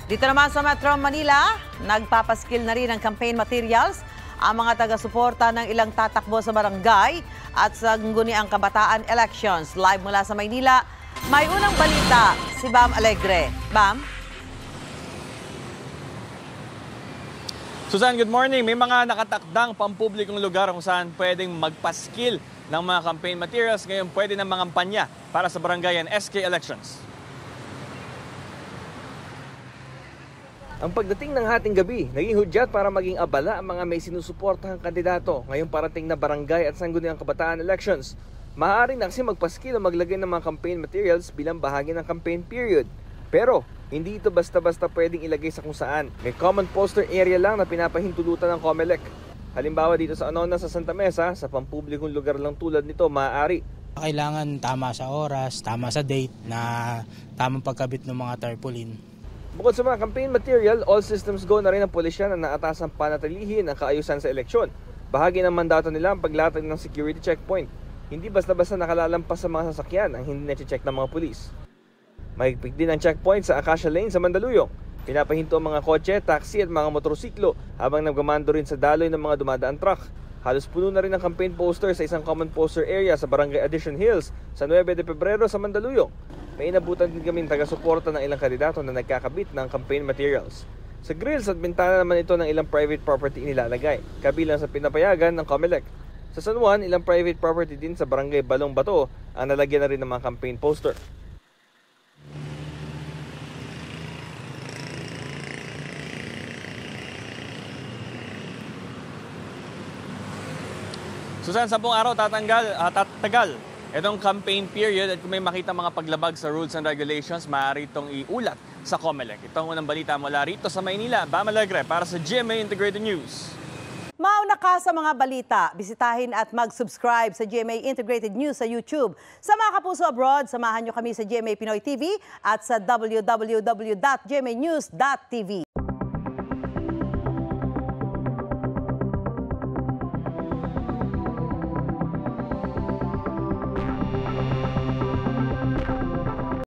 Dito naman sa Metro Manila, nagpapaskil na rin ng campaign materials ang mga taga-suporta ng ilang tatakbo sa barangay at sangguniang kabataan elections. Live mula sa Maynila, may unang balita si Bam Alegre. Bam? Susan, good morning. May mga nakatakdang pampublikong lugar kung saan pwedeng magpaskil ng mga campaign materials. Ngayon pwede ng mga kampanya para sa barangay and SK elections. Ang pagdating ng hating gabi, naging hudyat para maging abala ang mga may sinusuportahang kandidato ngayong parating na barangay at sangguniang kabataan elections. Maaaring na kasi magpaskil o maglagay ng mga campaign materials bilang bahagi ng campaign period. Pero hindi ito basta-basta pwedeng ilagay sa kung saan. May common poster area lang na pinapahintulutan ng COMELEC. Halimbawa dito sa Anona sa Santa Mesa, sa pampublikong lugar lang tulad nito, maaari. Kailangan tama sa oras, tama sa date, na tamang pagkabit ng mga tarpaulin. Bukod sa mga campaign material, all systems go na rin ang pulisya na naatasang panatilihin ang kaayusan sa eleksyon. Bahagi ng mandato nila ang paglatag ng security checkpoint. Hindi basta-basta nakalalampas sa mga sasakyan ang hindi na-check ng mga pulis. Mahigpit din ang checkpoint sa Acacia Lane sa Mandaluyong. Pinapahinto ang mga kotse, taxi at mga motorsiklo habang nagmamando rin sa daloy ng mga dumadaan truck. Halos puno na rin ang campaign poster sa isang common poster area sa Barangay Addition Hills sa 9 de Pebrero sa Mandaluyong. May inabutan din kaming taga-suporta ng ilang kandidato na nagkakabit ng campaign materials. Sa grills at bintana naman ito ng ilang private property inilalagay, kabilang sa pinapayagan ng COMELEC. Sa San Juan, ilang private property din sa Barangay Balong Bato ang nalagyan na rin ng mga campaign poster. Susan, 10 araw tatagal itong campaign period at kung may makita mga paglabag sa rules and regulations, maaari itong iulat sa COMELEC. Ito ang unang balita mula rito sa Maynila. Bam Alegre para sa GMA Integrated News. Mauna ka sa mga balita. Bisitahin at mag-subscribe sa GMA Integrated News sa YouTube. Sa mga kapuso abroad, samahan nyo kami sa GMA Pinoy TV at sa www.gmanews.tv.